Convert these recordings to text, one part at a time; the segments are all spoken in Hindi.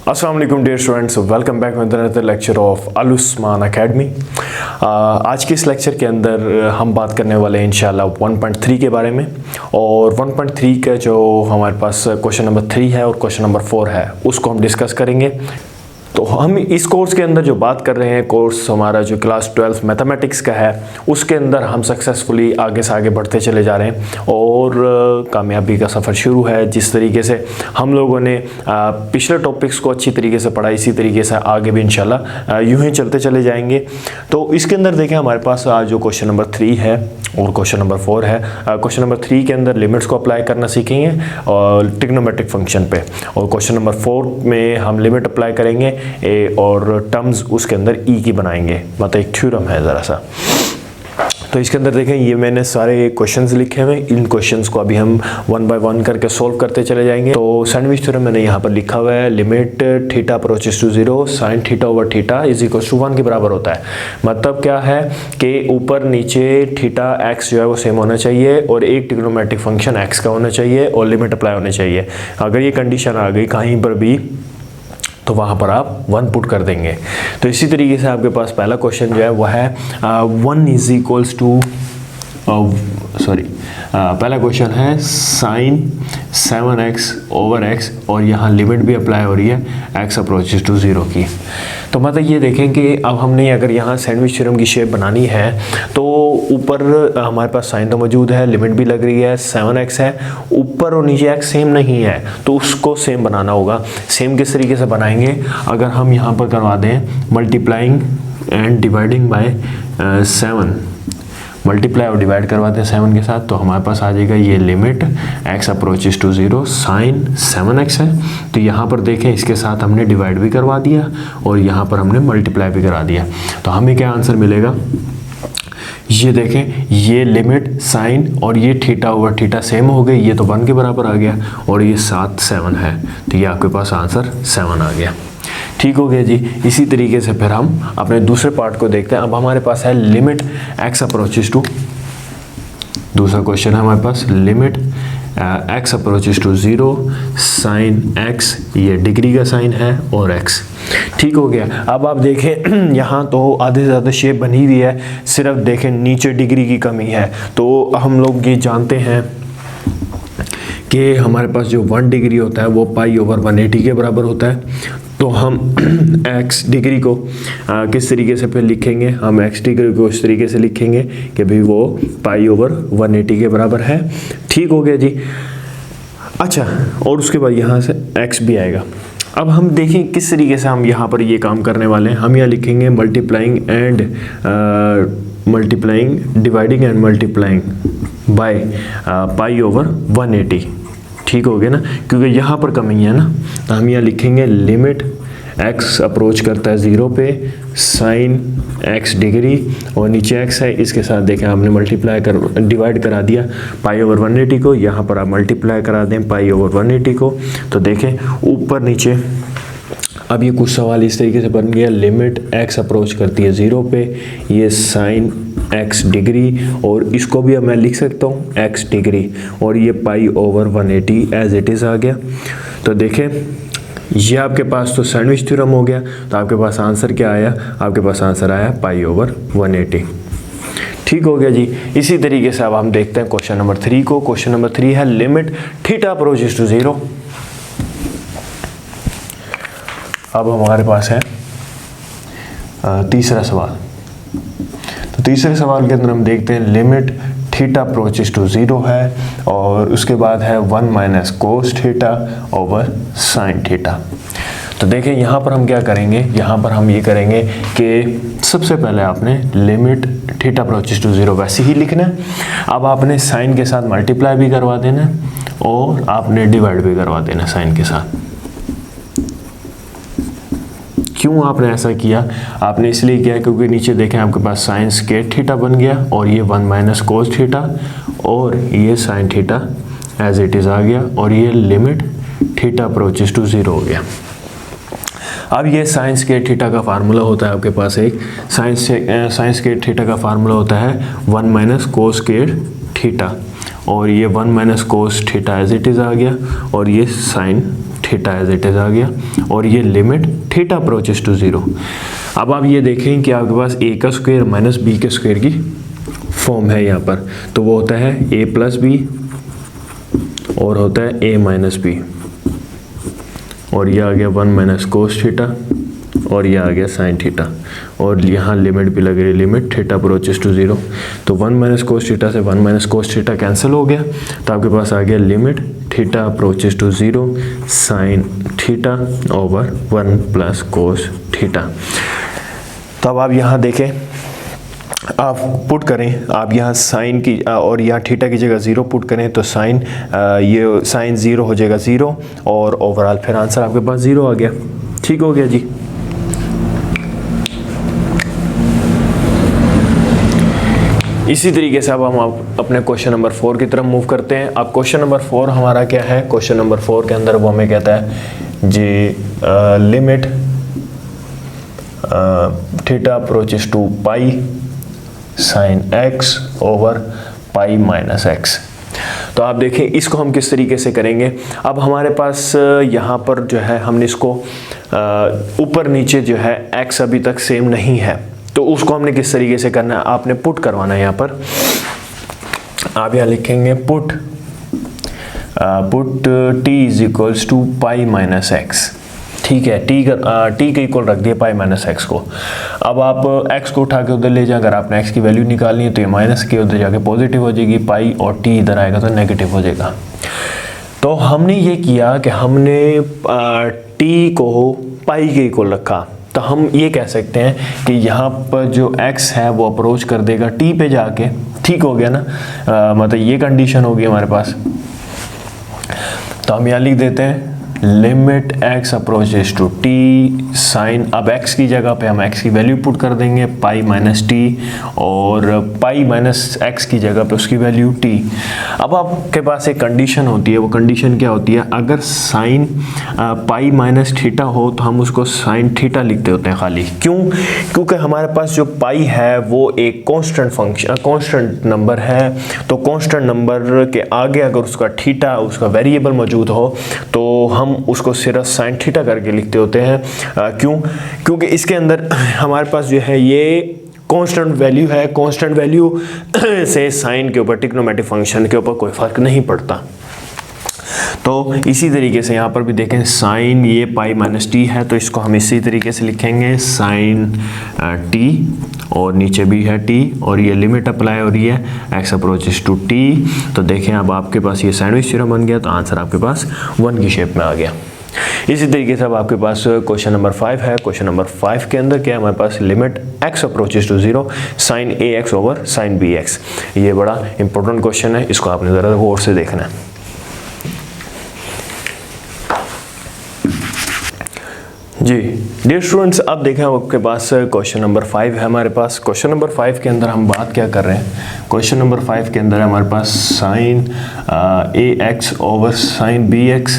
अस्सलाम वालेकुम dear students, welcome back with another lecture of Al Usman Academy. आज के इस लेक्चर के अंदर हम बात करने वाले हैं इंशाल्लाह 1.3 के बारे में। और 1.3 का जो हमारे पास क्वेश्चन नंबर 3 है और क्वेश्चन नंबर 4 है उसको हम डिस्कस करेंगे। तो हम इस कोर्स के अंदर जो बात कर रहे हैं, कोर्स हमारा जो क्लास 12 मैथमेटिक्स का है उसके अंदर हम सक्सेसफुली आगे से आगे बढ़ते चले जा रहे हैं और कामयाबी का सफ़र शुरू है। जिस तरीके से हम लोगों ने पिछले टॉपिक्स को अच्छी तरीके से पढ़ा, इसी तरीके से आगे भी इंशाल्लाह यूं ही चलते चले जाएंगे। तो इसके अंदर देखें हमारे पास आज जो क्वेश्चन नंबर 3 है और क्वेश्चन नंबर 4 है। क्वेश्चन नंबर 3 के अंदर लिमिट्स को अप्लाई करना सीखेंगे और ट्रिग्नोमेट्रिक फंक्शन पे, और क्वेश्चन नंबर 4 में हम लिमिट अप्लाई करेंगे और टर्म्स उसके अंदर ई की बनाएंगे, मतलब एक थ्योरम है ज़रा सा। तो इसके अंदर देखें ये मैंने सारे क्वेश्चंस लिखे हुए हैं, इन क्वेश्चंस को अभी हम 1 बाय 1 करके सॉल्व करते चले जाएंगे। तो सैंडविच थ्योरम मैंने यहाँ पर लिखा हुआ है, limit theta approaches to 0 sine theta over theta is equal to 1 के बराबर होता है। मतलब क्या है कि ऊपर नीचे थीटा एक्स जो है वो सेम होना चाहिए और एक ट्रिग्नोमेट्रिक फंक्शन एक्स का होना चाहिए और लिमिट अप्लाई होनी चाहिए। अगर ये कंडीशन आ गई कहीं पर भी तो वहाँ पर आप 1 पुट कर देंगे। तो इसी तरीके से आपके पास पहला क्वेश्चन जो है वो है 1 इज इक्वल्स टू पहला क्वेश्चन है साइन 7x ओवर x और यहाँ लिमिट भी अप्लाई हो रही है x अप्रोचेस टू 0 की। तो मतलब ये देखें कि अब हमने अगर यहाँ सैंडविच थ्योरम की शेप बनानी है तो ऊपर हमारे पास साइन तो मौजूद है, लिमिट भी लग रही है, 7x है, ऊपर और नीचे x सेम नहीं है तो उसको सेम बनाना होगा। सेम किस तरीके से बनाएंगे, अगर हम यहाँ पर करवा दें multiplying and dividing by 7, multiply और डिवाइड करवाते हैं 7 के साथ, तो हमारे पास आ जाएगा ये limit x approaches to 0 sine 7x है। तो यहाँ पर देखें इसके साथ हमने डिवाइड भी करवा दिया और यहाँ पर हमने मल्टीप्लाई भी करा दिया। तो हमें क्या आंसर मिलेगा, ये देखें ये लिमिट साइन और ये थीटा ओवर थीटा सेम हो गई, ये तो 1 के बराबर आ गया और ये साथ 7 है, तो ये आपके पास आंसर 7 आ गया। ठीक हो गया जी। इसी तरीके से फिर हम अपने दूसरे पार्ट को देखते हैं। अब हमारे पास है लिमिट x अप्रोचेस टू, दूसरा क्वेश्चन है हमारे पास limit x approaches to 0 sine x, ये डिग्री का साइन है और x। ठीक हो गया। अब आप देखें यहाँ तो आधे से ज़्यादा शेप बनी हुई है, सिर्फ देखें नीचे डिग्री की कमी है। तो हम लोग ये जानते हैं कि हमारे पास जो 1 डिग्री होता है वो पाई ओवर 180 के बराबर होता है। तो हम x डिग्री को किस तरीके से फिर लिखेंगे, हम x डिग्री को इस तरीके से लिखेंगे कि भाई वो पाई ओवर 180 के बराबर है। ठीक हो गया जी। अच्छा, और उसके बाद यहाँ से x भी आएगा। अब हम देखें किस तरीके से हम यहाँ पर ये काम करने वाले हैं। हम यहाँ लिखेंगे multiplying dividing and multiplying by pi over 180। ठीक हो गया ना, क्योंकि यहाँ पर कमी है ना। तो हम यहाँ लिखेंगे लिमिट x अप्रोच करता है 0 पे साइन x डिग्री और नीचे x है, इसके साथ देखें हमने डिवाइड करा दिया पाई ओवर 180 को, यहाँ पर आप मल्टीप्लाई करा दें पाई ओवर 180 को। तो देखें ऊपर नीचे अब ये कुछ सवाल इस तरीके से बन गया, लिमिट x अप्रोच करती है 0 पे, ये साइन x डिग्री और इसको भी अब मैं लिख सकता हूँ x डिग्री और ये pi over 180 as it is आ गया। तो देखें ये आपके पास तो सैंडविच थ्योरम हो गया। तो आपके पास आंसर क्या आया, आपके पास आंसर आया पाई ओवर 180। ठीक हो गया जी। इसी तरीके से अब हम देखते हैं क्वेश्चन नंबर 3 को। क्वेश्चन नंबर 3 है लिमिट थीटा अप्रोचेस टू 0। अब हमारे पास है तीसरा सवाल। तो तीसरे सवाल के अंदर हम देखते हैं लिमिट थीटा अप्रोचेस टू 0 है और उसके बाद है 1 minus cos theta over sine theta. तो देखें यहाँ पर हम क्या करेंगे, यहाँ पर हम ये करेंगे कि सबसे पहले आपने लिमिट थीटा अप्रोचेस टू 0 वैसे ही लिखना है। अब आपने साइन के साथ मल्टीप्लाई भी करवा देना है और आपने डिवाइड भी करवा देना साइन के साथ। क्यों आपने ऐसा किया, आपने इसलिए किया क्योंकि नीचे देखें आपके पास साइन स्क्वायर थीटा बन गया और ये 1 माइनस कोस थीटा और ये sine theta as it is आ गया और ये लिमिट थीटा अप्रोचेस टू 0 हो गया। अब ये साइन स्क्वायर थीटा का फार्मूला होता है आपके पास एक साइन स्क्वायर थीटा का फार्मूला होता है 1 माइनस कोस स्क्वायर थीटा और ये 1 minus cos theta as it is आ गया और ये sine theta as it is आ गया, और ये लिमिट थीटा अप्रोचेस टू 0। अब आप ये देखें कि आपके पास a का स्क्वायर माइनस b के स्क्वायर की फॉर्म है यहाँ पर, तो वो होता है a प्लस बी और होता है a माइनस बी, और ये आ गया 1 माइनस कोस थीटा, और ये आ गया साइन थीटा, और यहाँ लिमिट भी लग रही है, लिमिट थीटा अप्रोचेस टू 0। तो 1 माइनस कोस थीटा से 1 माइनस कोस थीटा कैंसिल हो गया, तो आपके पास आ गया limit theta approaches to 0 sine theta over 1 plus cos theta. तो अब आप यहाँ देखें, आप पुट करें, आप यहाँ साइन की और यहाँ थीटा की जगह 0 पुट करें, तो साइन ये साइन 0 हो जाएगा 0, और ओवरऑल फिर आंसर आपके पास 0 आ गया। ठीक हो गया जी। इसी तरीके से अब हम अपने क्वेश्चन नंबर 4 की तरफ मूव करते हैं। अब क्वेश्चन नंबर 4 हमारा क्या है, क्वेश्चन नंबर 4 के अंदर वो हमें कहता है जी limit theta approaches to pi sine x over pi minus x। तो आप देखें इसको हम किस तरीके से करेंगे। अब हमारे पास यहाँ पर जो है हमने इसको ऊपर नीचे जो है x अभी तक सेम नहीं है, तो उसको हमने किस तरीके से करना है, आपने पुट करवाना है। यहाँ पर आप यहाँ लिखेंगे put t is equals to pi minus x. ठीक है, t के इक्वल रख दिया पाई माइनस एक्स को। अब आप x को उठा के उधर ले जाए, अगर आपने x की वैल्यू निकालनी है तो ये माइनस के उधर जाके पॉजिटिव हो जाएगी पाई, और t इधर आएगा तो नेगेटिव हो जाएगा। तो हमने ये किया कि हमने t को पाई के इक्वल रखा, तो हम ये कह सकते हैं कि यहाँ पर जो x है वो अप्रोच कर देगा t पे जाके। ठीक हो गया ना, मतलब ये कंडीशन होगी हमारे पास। तो हम यहाँ लिख देते हैं limit x approaches to t sine, अब x की जगह पे हम x की वैल्यू पुट कर देंगे पाई माइनस टी, और पाई माइनस x की जगह पे उसकी वैल्यू t। अब आपके पास एक कंडीशन होती है, वो कंडीशन क्या होती है, अगर साइन पाई माइनस थीटा हो तो हम उसको साइन थीटा लिखते होते हैं खाली। क्यों? क्योंकि हमारे पास जो पाई है वो एक कांस्टेंट फंक्शन कांस्टेंट नंबर है, तो कांस्टेंट नंबर के आगे अगर उसका थीटा उसका वेरिएबल मौजूद हो तो हम उसको सिर्फ साइन थीटा करके लिखते होते हैं। क्यों? क्योंकि इसके अंदर हमारे पास जो है ये कांस्टेंट वैल्यू है, कांस्टेंट वैल्यू से साइन के ऊपर ट्रिग्नोमेट्रिक फंक्शन के ऊपर कोई फ़र्क नहीं पड़ता। तो इसी तरीके से यहाँ पर भी देखें साइन ये पाई माइनस टी है, तो इसको हम इसी तरीके से लिखेंगे साइन टी, और नीचे भी है टी, और ये लिमिट अप्लाई हो रही है x अप्रोचेस टू टी। तो देखें अब आपके पास ये सैंडविच थ्योरम बन गया, तो आंसर आपके पास 1 की शेप में आ गया। इसी तरीके से अब आपके पास क्वेश्चन नंबर 5 है। क्वेश्चन नंबर 5 के अंदर क्या है हमारे पास, limit x approaches to 0 sine ax over sine bx। ये बड़ा इंपॉर्टेंट क्वेश्चन है, इसको आपने ज़रा गौर से देखना है। जी डियर स्टूडेंट्स, अब देखें आपके पास क्वेश्चन नंबर 5 है हमारे पास। क्वेश्चन नंबर 5 के अंदर हम बात क्या कर रहे हैं, क्वेश्चन नंबर 5 के अंदर है हमारे पास sine ax over sine bx,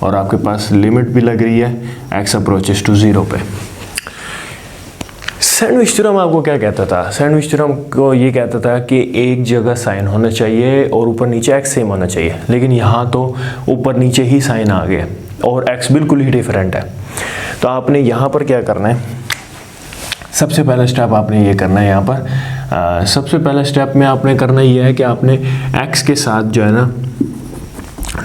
और आपके पास लिमिट भी लग रही है x अप्रोचेस टू 0 पे। सैंडविच थ्योरम आपको क्या कहता था, सैंडविच थ्योरम को ये कहता था कि एक जगह साइन होना चाहिए और ऊपर नीचे x सेम होना चाहिए, लेकिन यहाँ तो ऊपर नीचे ही साइन आ गए और x बिल्कुल ही डिफरेंट है। तो आपने यहाँ पर क्या करना है, सबसे पहला स्टेप आपने ये करना है यहाँ पर सबसे पहला स्टेप में आपने करना ये है कि आपने x के साथ जो है ना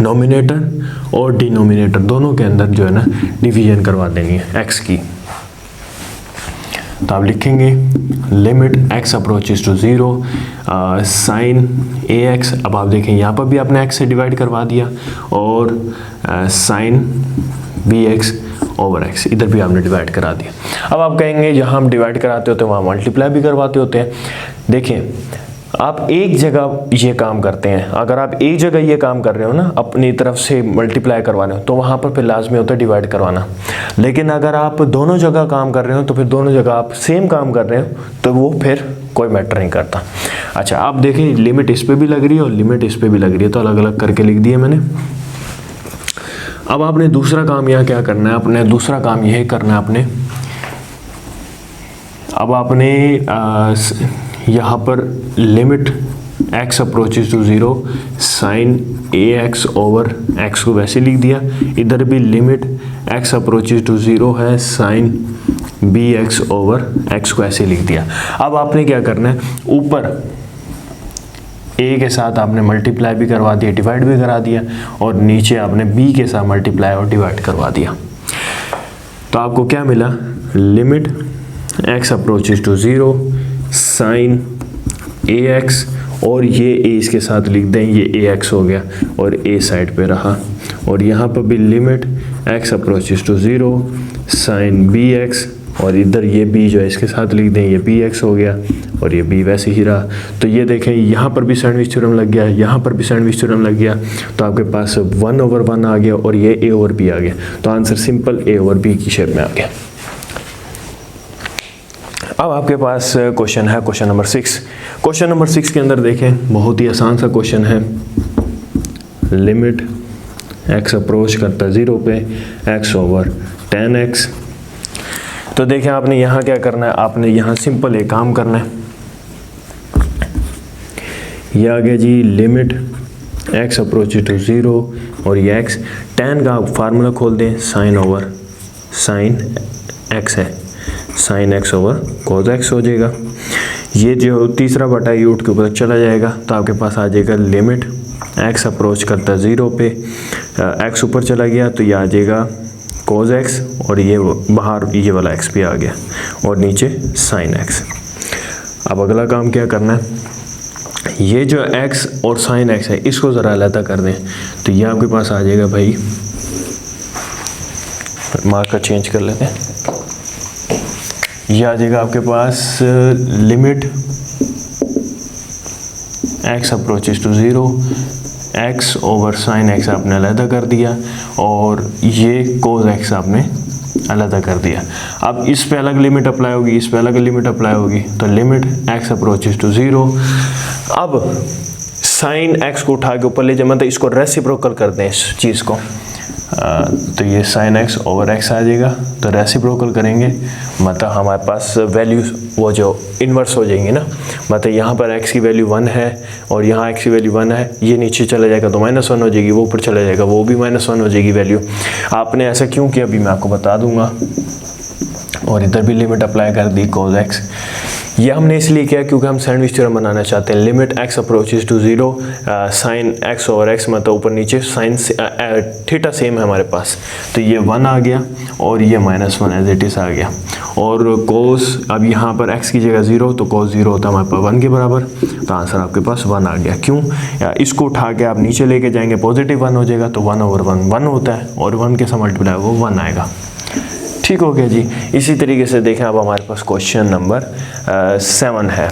नोमिनेटर और डिनोमिनेटर दोनों के अंदर जो है ना डिवीजन करवा देनी है x की। तो आप लिखेंगे limit x approaches to 0 sine ax। अब आप देखें यहाँ पर भी आपने x से डिवाइड करवा दिया, और साइन bx ओवर x इधर भी आपने डिवाइड करा दिया। अब आप कहेंगे जहाँ हम डिवाइड कराते होते हैं वहाँ मल्टीप्लाई भी करवाते होते हैं। देखें आप एक जगह ये काम करते हैं, अगर आप एक जगह ये काम कर रहे हो ना अपनी तरफ से मल्टीप्लाई करवाने हो, तो वहाँ पर फिर लाजमी होता है डिवाइड करवाना। लेकिन अगर आप दोनों जगह काम कर रहे हो तो फिर दोनों जगह आप सेम काम कर रहे हो तो वो फिर कोई मैटर नहीं करता। अच्छा आप देखें लिमिट इस पर भी लग रही है और लिमिट इस पर भी लग रही है, तो अलग अलग करके लिख दिए मैंने। अब आपने दूसरा काम यहाँ क्या करना है, अपने दूसरा काम यह करना है आपने, अब आपने यहाँ पर limit x approaches to 0 sine ax over x को वैसे लिख दिया। इधर भी लिमिट x अप्रोचेज टू 0 है साइन bx ओवर x को ऐसे लिख दिया। अब आपने क्या करना है, ऊपर a के साथ आपने मल्टीप्लाई भी करवा दिया, डिवाइड भी करा दिया, और नीचे आपने b के साथ मल्टीप्लाई और डिवाइड करवा दिया। तो आपको क्या मिला, limit x approaches to 0 sine ax, और ये a इसके साथ लिख दें, ये ax हो गया और a साइड पे रहा, और यहाँ पर भी limit x approaches to 0 sine bx, और इधर ये b जो है इसके साथ लिख दें, ये bx हो गया और ये b वैसे ही रहा। तो ये देखें यहाँ पर भी सैंडविच थ्योरम लग गया, यहाँ पर भी सैंडविच थ्योरम लग गया, तो आपके पास 1/1 आ गया और ये a ओवर b आ गया। तो answer simple a over b की शेप में आ गया। अब आपके पास क्वेश्चन है क्वेश्चन नंबर 6। क्वेश्चन नंबर 6 के अंदर देखें, बहुत ही आसान सा क्वेश्चन है। लिमिट x अप्रोच करता है 0 पे x ओवर 10x। तो देखें आपने यहाँ क्या करना है, आपने यहाँ सिंपल एक काम करना है, ये आ गया जी लिमिट x अप्रोच टू 0 और ये x, tan का फार्मूला खोल दें, साइन ओवर साइन x है, sine x over cos x हो जाएगा। ये जो तीसरा बटा ये उठ के ऊपर चला जाएगा, तो आपके पास आ जाएगा लिमिट x अप्रोच करता 0 पे x ऊपर चला गया, तो ये आ जाएगा cos x, और ये बाहर ये वाला x भी आ गया और नीचे sin x। अब अगला काम क्या करना है, ये जो x और sin x है इसको ज़रा अलग कर दें, तो ये आपके पास आ जाएगा भाई, मार्कर चेंज कर लेते हैं, ये आ जाएगा आपके पास limit x approaches to 0 x over sine x आपने अलग कर दिया, और ये cos x आपने अलग कर दिया। अब इस पे अलग लिमिट अप्लाई होगी, इस पे अलग लिमिट अप्लाई होगी, तो लिमिट x अप्रोचेज टू 0। अब साइन x को उठा के ऊपर ले जाए, मतलब इसको रेसिप्रोकल कर दें इस चीज़ को, तो ये साइन x ओवर x आ जाएगा। तो रेसिप्रोकल करेंगे मतलब हमारे पास वैल्यूज वो जो इन्वर्स हो जाएंगी ना, मतलब यहाँ पर x की वैल्यू 1 है और यहाँ x की वैल्यू 1 है, ये नीचे चला जाएगा तो -1 हो जाएगी, वो ऊपर चला जाएगा वो भी -1 हो जाएगी वैल्यू। आपने ऐसा क्यों किया अभी मैं आपको बता दूंगा। और इधर भी लिमिट अप्लाई कर दी cos x, ये हमने इसलिए किया क्योंकि हम सैंडविच थ्योरम बनाना चाहते हैं। Limit x approaches to 0 sine x over x, मतलब ऊपर नीचे साइन थीटा सेम है हमारे पास, तो ये 1 आ गया और ये -1 एज इट इज़ आ गया। और cos, अब यहाँ पर x की जगह 0, तो cos 0 होता है हमारे पास 1 के बराबर, तो आंसर आपके पास 1 आ गया। क्यों, इसको उठा के आप नीचे लेके जाएंगे पॉजिटिव 1 हो जाएगा, तो 1/1 1 होता है और 1 के साथ मल्टीप्लाई वो 1 आएगा। ठीक हो गया जी। इसी तरीके से देखें अब हमारे पास क्वेश्चन नंबर 7 है।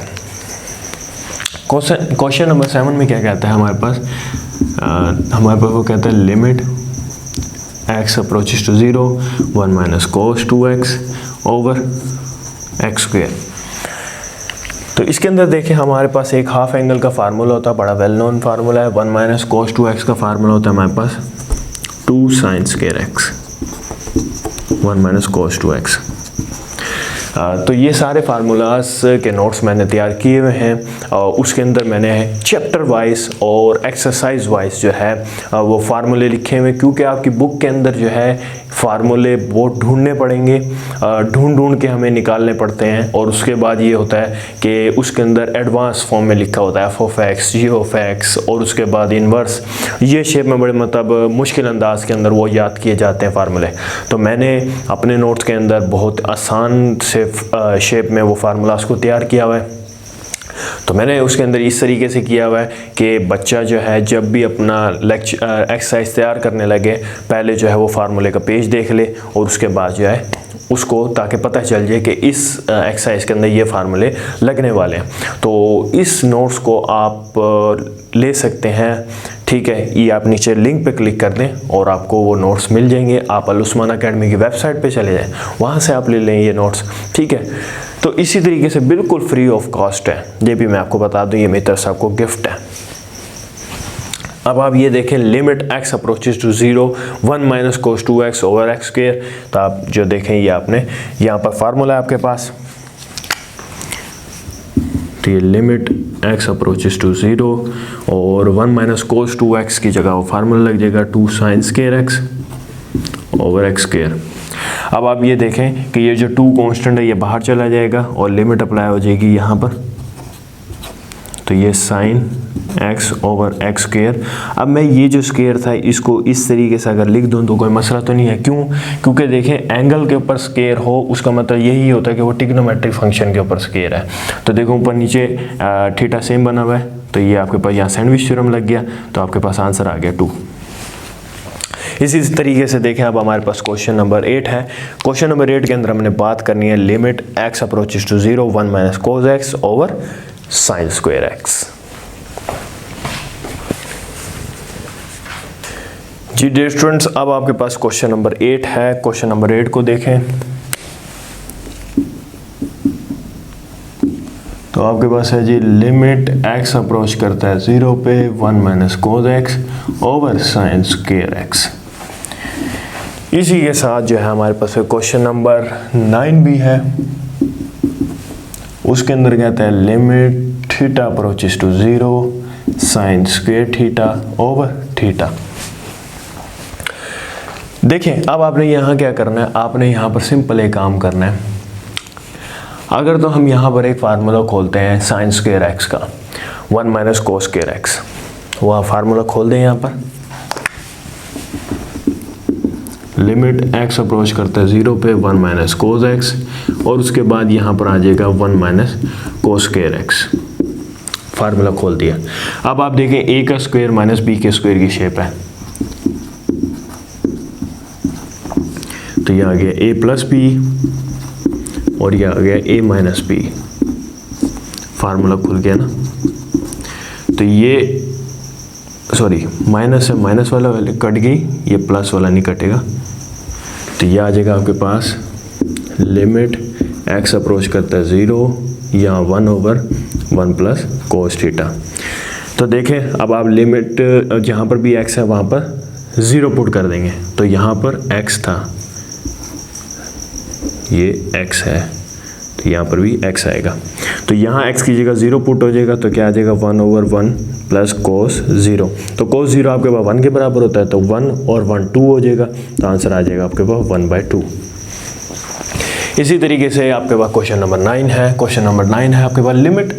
क्वेश्चन नंबर 7 में क्या कहता है हमारे पास, वो कहता है limit x approaches to 0 1 minus cos 2x over x square. तो इसके अंदर देखें हमारे पास एक हाफ एंगल का फार्मूला होता है, बड़ा वेल नोन फार्मूला है। 1 माइनस cos 2x का फार्मूला होता है हमारे पास 2 sine square x 1 minus cos 2x। तो ये सारे फार्मूलाज के नोट्स मैंने तैयार किए हुए हैं, और उसके अंदर मैंने चैप्टर वाइज और एक्सरसाइज वाइज जो है वो फार्मूले लिखे हुए, क्योंकि आपकी बुक के अंदर जो है फार्मूले बहुत ढूंढने पड़ेंगे, ढूंढ के हमें निकालने पड़ते हैं। और उसके बाद ये होता है कि उसके अंदर एडवांस फॉर्म में लिखा होता है f(x), g(x), और उसके बाद इन्वर्स, ये शेप में बड़े मतलब मुश्किल अंदाज के अंदर वो याद किए जाते हैं फार्मूले। तो मैंने अपने नोट्स के अंदर बहुत आसान से शेप में वो फार्मूलाज को तैयार किया हुआ है। तो मैंने उसके अंदर इस तरीके से किया हुआ है कि बच्चा जो है जब भी अपना लेक्चर एक्सरसाइज तैयार करने लगे, पहले जो है वो फार्मूले का पेज देख ले और उसके बाद जो है उसको, ताकि पता चल जाए कि इस एक्सरसाइज के अंदर ये फार्मूले लगने वाले हैं। तो इस नोट्स को आप ले सकते हैं, ठीक है। ये आप नीचे लिंक पे क्लिक कर दें और आपको वो नोट्स मिल जाएंगे। आप अल उस्मान अकेडमी की वेबसाइट पे चले जाएं, वहाँ से आप ले लें ये नोट्स, ठीक है। तो इसी तरीके से बिल्कुल फ्री ऑफ कॉस्ट है, ये भी मैं आपको बता दूं, ये मेरी तरफ से आपको गिफ्ट है। अब आप ये देखें limit x approaches to 0 1 minus cos 2x over x square. तो आप जो देखें ये आपने यहाँ पर फार्मूला है आपके पास, तो ये लिमिट एक्स अप्रोचेस टू 0 और 1 माइनस कोस 2x की जगह वो फार्मूला लग जाएगा 2 sign square x over x square. अब आप ये देखें कि ये जो 2 कांस्टेंट है ये बाहर चला जाएगा और लिमिट अप्लाई हो जाएगी यहाँ पर, तो ये sign x over x square. अब मैं ये जो स्क्वायर था इसको इस तरीके से अगर लिख दूं तो कोई मसला तो नहीं है, क्यों? क्योंकि देखें एंगल के ऊपर स्क्वायर हो उसका मतलब यही होता है कि वो ट्रिग्नोमेट्रिक फंक्शन के ऊपर स्क्वायर है। तो देखो ऊपर नीचे थीटा सेम बना हुआ है, तो ये आपके पास यहाँ सैंडविच थ्योरम लग गया, तो आपके पास आंसर आ गया 2। इसी तरीके से देखें अब हमारे पास क्वेश्चन नंबर 8 है। क्वेश्चन नंबर 8 के अंदर हमने बात करनी है limit x approaches to 0 1 minus cos x over sine square x. जी डियर स्टूडेंट्स, अब आपके पास क्वेश्चन नंबर 8 है। क्वेश्चन नंबर 8 को देखें तो आपके पास है जी लिमिट एक्स अप्रोच करता है 0 पे 1 minus cos x over sine square x. इसी के साथ जो है हमारे पास क्वेश्चन नंबर 9 भी है। उसके अंदर कहता है limit theta approaches to 0 sine square theta over theta. देखें अब आपने यहाँ क्या करना है, आपने यहाँ पर सिंपल एक काम करना है। अगर तो हम यहाँ पर एक फार्मूला खोलते हैं साइन स्क्वायर एक्स का 1 माइनस कोस स्क्वायर एक्स, वह फार्मूला खोल दें यहाँ पर। लिमिट एक्स अप्रोच करता है 0 पे 1 माइनस कोस एक्स और उसके बाद यहाँ पर आ जाएगा 1 minus cos square x. Formula खोल दिया। अब आप देखें a का स्क्वायर माइनस b के स्क्वायर की शेप है, तो ये आ गया a प्लस बी और ये आ गया a माइनस बी। फार्मूला खुल गया ना, तो ये सॉरी माइनस से माइनस वाला कट गई, ये प्लस वाला नहीं कटेगा, तो ये आ जाएगा आपके पास लिमिट x अप्रोच करता है 0 या 1 ओवर 1 प्लस कोस थीटा। तो देखें अब आप लिमिट जहाँ पर भी x है वहाँ पर 0 पुट कर देंगे, तो यहाँ पर x था, ये x है, तो यहाँ पर भी x आएगा। तो यहाँ x की जगह 0 पुट हो जाएगा, तो क्या आ जाएगा 1 ओवर 1 प्लस कोस 0। तो कोस 0 आपके पास 1 के बराबर होता है, तो 1 और 1 2 हो जाएगा, तो आंसर आ जाएगा आपके पास 1/2। इसी तरीके से आपके पास क्वेश्चन नंबर 9 है। क्वेश्चन नंबर 9 है आपके पास limit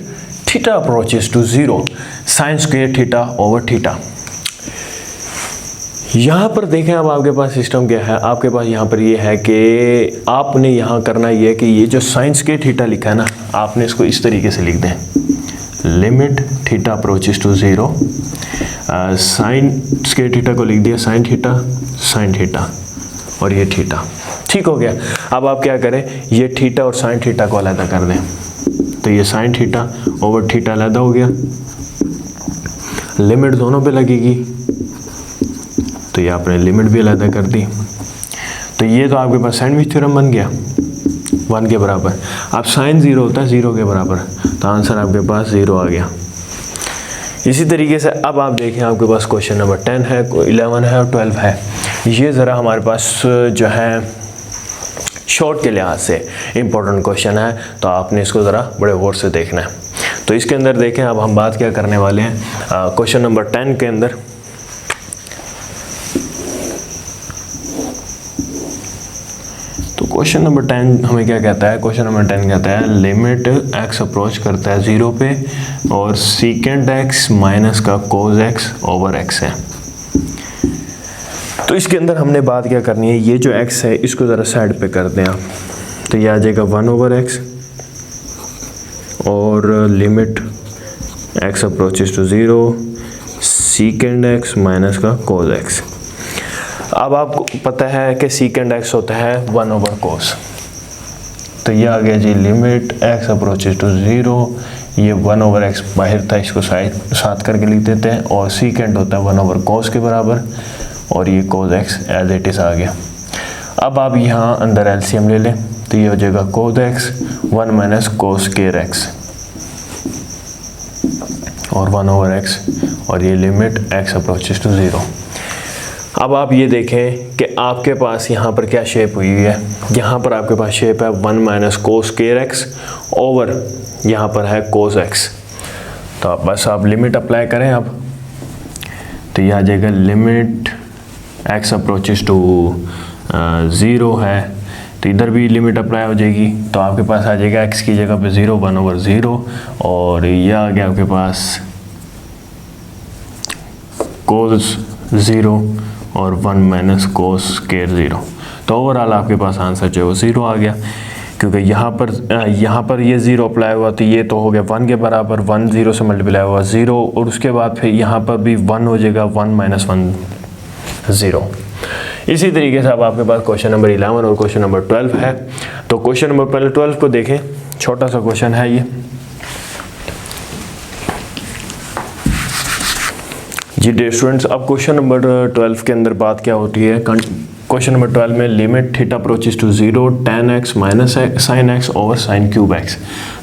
theta approaches to 0 sine square theta over theta. यहाँ पर देखें अब आपके पास सिस्टम क्या है, आपके पास यहाँ पर ये है कि आपने यहाँ करना ये है कि ये जो साइन स्क्वायर थीटा लिखा है ना, आपने इसको इस तरीके से लिख दें limit theta approaches to 0 sine square theta को लिख दिया साइन थीटा और ये थीटा। ठीक हो गया। अब आप क्या करें, ये थीटा और साइन थीटा को अलग कर दें, तो ये साइन थीटा ओवर थीटा अलग हो गया, लिमिट दोनों पे लगेगी, तो ये आपने लिमिट भी अलग कर दी। तो ये तो आपके पास सैंडविच थ्योरम बन गया 1 के बराबर। अब साइन 0 होता है 0 के बराबर, तो आंसर आपके पास 0 आ गया। इसी तरीके से अब आप देखें आपके पास क्वेश्चन नंबर 10 है, 11 है और 12 है। ये ज़रा हमारे पास जो है शॉर्ट के लिहाज से इम्पोर्टेंट क्वेश्चन है, तो आपने इसको ज़रा बड़े गौर से देखना है। तो इसके अंदर देखें अब हम बात क्या करने वाले हैं क्वेश्चन नंबर 10 के अंदर। तो क्वेश्चन नंबर 10 हमें क्या कहता है, क्वेश्चन नंबर 10 कहता है लिमिट x अप्रोच करता है 0 पे और सीकेंड x माइनस का कोस x ओवर x है। तो इसके अंदर हमने बात क्या करनी है, ये जो x है इसको ज़रा साइड पे कर दें आप, तो ये आ जाएगा 1 ओवर x और limit x approaches to 0 secant x minus का कोस x। अब आपको पता है कि सीकेंड x होता है 1 ओवर कोस, तो ये आ गया जी लिमिट x अप्रोचेस टू 0, ये 1 ओवर x बाहर था, इसको साथ करके लिख देते हैं, और सीकेंड होता है 1 ओवर कोस के बराबर और ये कोस x एज इट इज़ आ गया। अब आप यहाँ अंदर एलसीएम ले लें, तो ये हो जाएगा कोस x 1 minus cos square x और 1 ओवर x और ये लिमिट x अप्रोचेस टू 0। अब आप ये देखें कि आपके पास यहाँ पर क्या शेप हुई है, यहाँ पर आपके पास शेप है 1 minus cos square x over यहाँ पर है कोस x। तो आप बस आप लिमिट अप्लाई करें अब, तो यह आ जाएगा लिमिट x अप्रोचेस टू 0 है, तो इधर भी लिमिट अप्लाई हो जाएगी, तो आपके पास आ जाएगा x की जगह पे 0 1/0, और यह आ गया आपके पास cos 0 और 1 माइनस cos स्क्वायर 0। तो ओवरऑल आपके पास आंसर जो है वो 0 आ गया, क्योंकि यहाँ पर ये 0 अप्लाई हुआ, तो ये तो हो गया 1 के बराबर, 1 0 से मल्टीप्लाई हुआ 0, और उसके बाद फिर यहाँ पर भी 1 हो जाएगा, 1 माइनस 1 0। इसी तरीके से अब आपके पास क्वेश्चन नंबर 11 और क्वेश्चन नंबर 12 है। तो क्वेश्चन नंबर पहले 12 को देखें, छोटा सा क्वेश्चन है ये जी डियर स्टूडेंट्स। अब क्वेश्चन नंबर 12 के अंदर बात क्या होती है, क्वेश्चन नंबर 12 में limit theta approaches to 0 tan x minus sine x over sine cube x.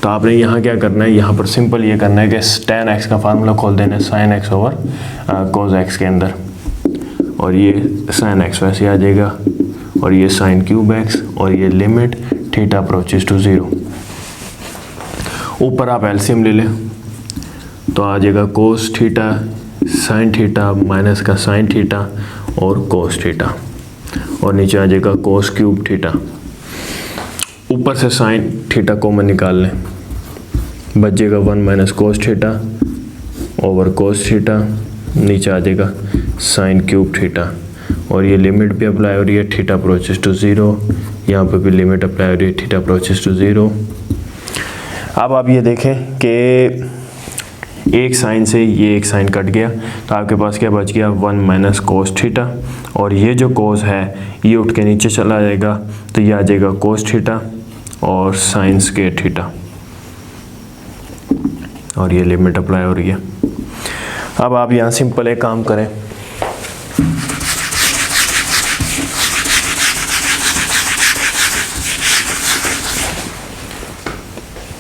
तो आपने यहाँ क्या करना है, यहाँ पर सिंपल ये करना है कि tan x का फार्मूला खोल देना है sign x over cos x के अंदर, और ये साइन एक्स वैसे आ जाएगा, और ये साइन क्यूब एक्स, और ये लिमिट थीटा अप्रोचेस टू 0। ऊपर आप एलसीएम ले लें तो आ जाएगा cos theta sine theta minus का साइन थीटा और कोस थीटा, और नीचे आ जाएगा कोस क्यूब थीटा। ऊपर से साइन थीटा कॉमन निकाल लें, बच जाएगा 1 minus cos theta over cos theta, नीचे आ जाएगा साइन क्यूब थीटा, और ये लिमिट भी अप्लाई हो रही है थीटा अप्रोचेस टू 0, यहाँ पर भी लिमिट अप्लाई हो रही है थीटा अप्रोचेस टू 0। अब आप ये देखें कि एक साइन से ये एक साइन कट गया, तो आपके पास क्या बच गया 1 माइनस कोस थीटा, और ये जो कोस है ये उठ के नीचे चला जाएगा, तो ये आ जाएगा कोस थीटा और साइन स्क्वायर थीटा, और ये लिमिट अप्लाई हो रही है। अब आप यहाँ सिंपल एक काम करें,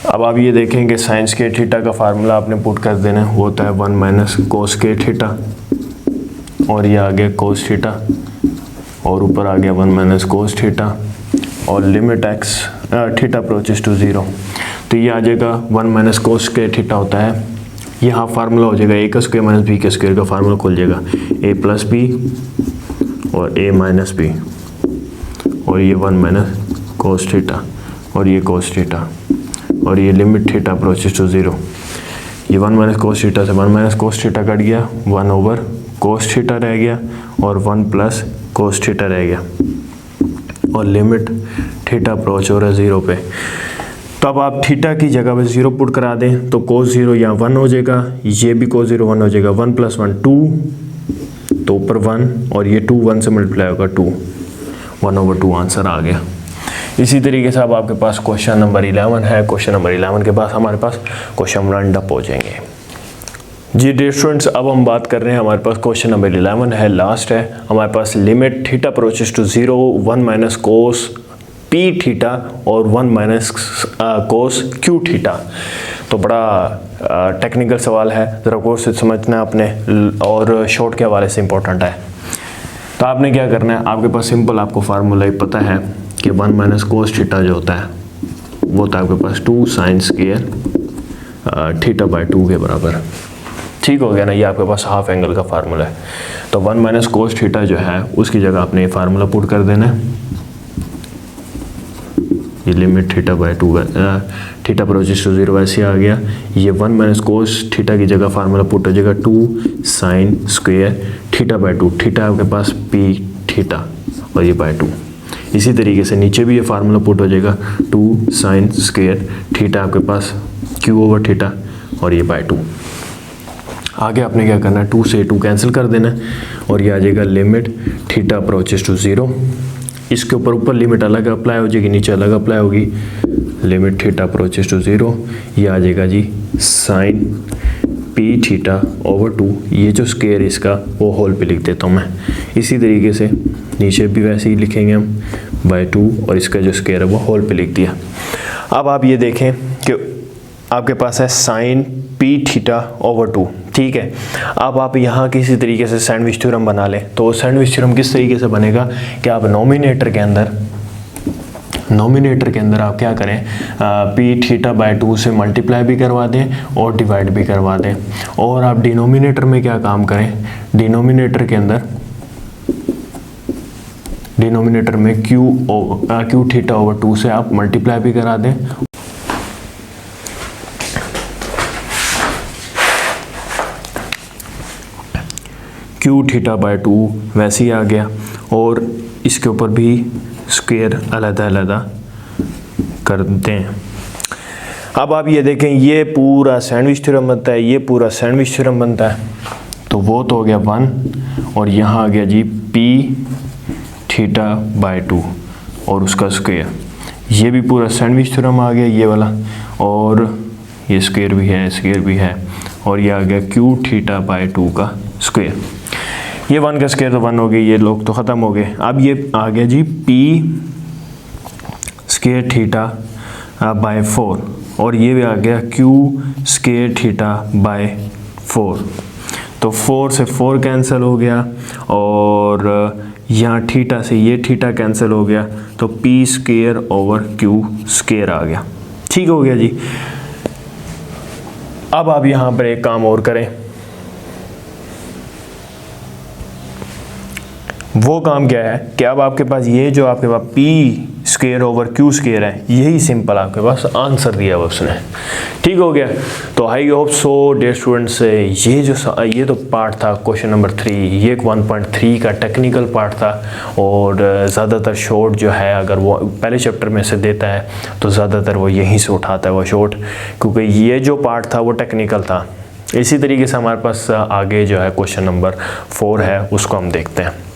अब आप ये देखें कि साइन स्क्वायर थीटा का फार्मूला आपने पुट कर देना है, वो होता है 1 माइनस कोस स्क्वायर थीटा, और ये आ गया कोस थीटा, और ऊपर आ गया 1 माइनस कोस थीटा, और limit x theta approaches to 0, तो ये आ जाएगा 1 माइनस कोस स्क्वायर थीटा होता है, यहाँ फार्मूला हो जाएगा a का स्क्वायर माइनस b के स्क्वायर का फार्मूला खुल जाएगा a प्लस बी और a माइनस बी, और ये 1 माइनस कोस थीटा और ये कोस थीटा, और ये लिमिट थीटा अप्रोचेस टू 0, ये 1 माइनस कोस थीटा से 1 माइनस कोस थीटा कट गया, 1 ओवर कोस थीटा रह गया, और 1 प्लस कोस थीटा रह गया, और लिमिट थीटा अप्रोच हो रहा है 0 पे। तो अब आप थीटा की जगह पे 0 पुट करा दें, तो कोस 0 यहाँ 1 हो जाएगा, ये भी कोस 0 1 हो जाएगा, 1 प्लस 1 2, तो ऊपर 1, और ये 2 1 से मल्टीप्लाई होगा 2, 1/2 आंसर आ गया। इसी तरीके से अब आपके पास क्वेश्चन नंबर 11 है। क्वेश्चन नंबर 11 के बाद हमारे पास क्वेश्चन राउंड अप हो जाएंगे। जी डियर स्टूडेंट्स, अब हम बात कर रहे हैं, हमारे पास क्वेश्चन नंबर 11 है, लास्ट है हमारे पास, limit theta approaches to 0 1 minus cos P theta और 1 माइनस कोस क्यू थीटा। तो बड़ा टेक्निकल सवाल है, ज़रा कोर्स से समझना आपने, और शॉर्ट के हवाले से इम्पोर्टेंट है। तो आपने क्या करना है, आपके पास सिंपल आपको फार्मूला ही पता है कि 1 माइनस कोस थीटा जो होता है वो होता है आपके पास 2 साइन स्क्वायर थीटा बाय 2 के बराबर। ठीक हो गया ना, ये आपके पास हाफ एंगल का फार्मूला है। तो 1 माइनस कोस थीटा जो है उसकी जगह आपने ये फार्मूला पुट कर देना है, ये limit theta by 2 theta approaches to 0 वैसे आ गया, ये 1 माइनस कोस थीटा की जगह फार्मूला पुट हो जाएगा 2 sign square theta by 2, theta आपके पास पी थीटा और ये बाय 2। इसी तरीके से नीचे भी ये फार्मूला पुट हो जाएगा 2 साइन स्क्वायर थीटा आपके पास क्यू ओवर थीटा और ये बाय 2। आगे आपने क्या करना है, 2 से 2 कैंसिल कर देना है, और ये आ जाएगा लिमिट थीटा अप्रोचेस टू 0। इसके ऊपर लिमिट अलग अप्लाई हो जाएगी, नीचे अलग अप्लाई होगी, लिमिट थीटा अप्रोचेस टू 0, ये आ जाएगा जी साइन पी थीटा ओवर 2, ये जो स्क्वायर इसका वो होल पे लिख देता हूँ मैं। इसी तरीके से नीचे भी वैसे ही लिखेंगे हम बाय 2, और इसका जो स्क्वायर है वो होल पे लिख दिया। अब आप ये देखें कि आपके पास है साइन पी थीटा ओवर 2, ठीक है। अब आप यहाँ किसी तरीके से सैंडविच थ्योरम बना लें, तो सैंडविच थ्योरम किस तरीके से बनेगा कि आप नोमिनेटर के अंदर नोमिनेटर के अंदर आप क्या करें, पी थीटा बाय 2 से मल्टीप्लाई भी करवा दें और डिवाइड भी करवा दें। और आप डिनोमिनेटर में क्या काम करें, डिनोमिनेटर के अंदर डिनोमिनेटर में क्यू थीटा ओवर 2 से आप मल्टीप्लाई भी करा दें। क्यू थीटा बाय 2 वैसे ही आ गया और इसके ऊपर भी स्क्वायर अलग-अलग कर दें। अब आप ये देखें, ये पूरा सैंडविच थ्योरम बनता है, ये पूरा सैंडविच थ्योरम बनता है। तो वो तो हो गया 1 और यहाँ आ गया जी पी थीटा बाय 2 और उसका स्क्वायर। ये भी पूरा सैंडविच थ्योरम आ गया ये वाला, और ये स्क्वायर भी है और ये आ गया क्यू थीटा बाय 2 का स्क्वायर। ये 1 का स्क्वायर तो 1 हो गई, ये लोग तो ख़त्म हो गए। अब ये आ गया G P square theta by 4 और ये भी आ गया क्यू स्क्वायर थीटा बाय 4। तो 4 से 4 कैंसिल हो गया और यहाँ थीटा से ये थीटा कैंसिल हो गया, तो P square over Q square आ गया। ठीक हो गया जी। अब आप यहाँ पर एक काम और करें, वो काम क्या है कि अब आपके पास ये जो आपके पास P square over Q square है, यही सिंपल आपके पास आंसर दिया हुआ उसने। ठीक हो गया। तो I hope so dear students, ये तो पार्ट था क्वेश्चन नंबर 3, ये 1.3 का टेक्निकल पार्ट था और ज़्यादातर शॉर्ट जो है अगर वो पहले चैप्टर में से देता है तो ज़्यादातर वो यहीं से उठाता है वो शॉर्ट, क्योंकि ये जो पार्ट था वो टेक्निकल था। इसी तरीके से हमारे पास आगे जो है क्वेश्चन नंबर 4 है, उसको हम देखते हैं।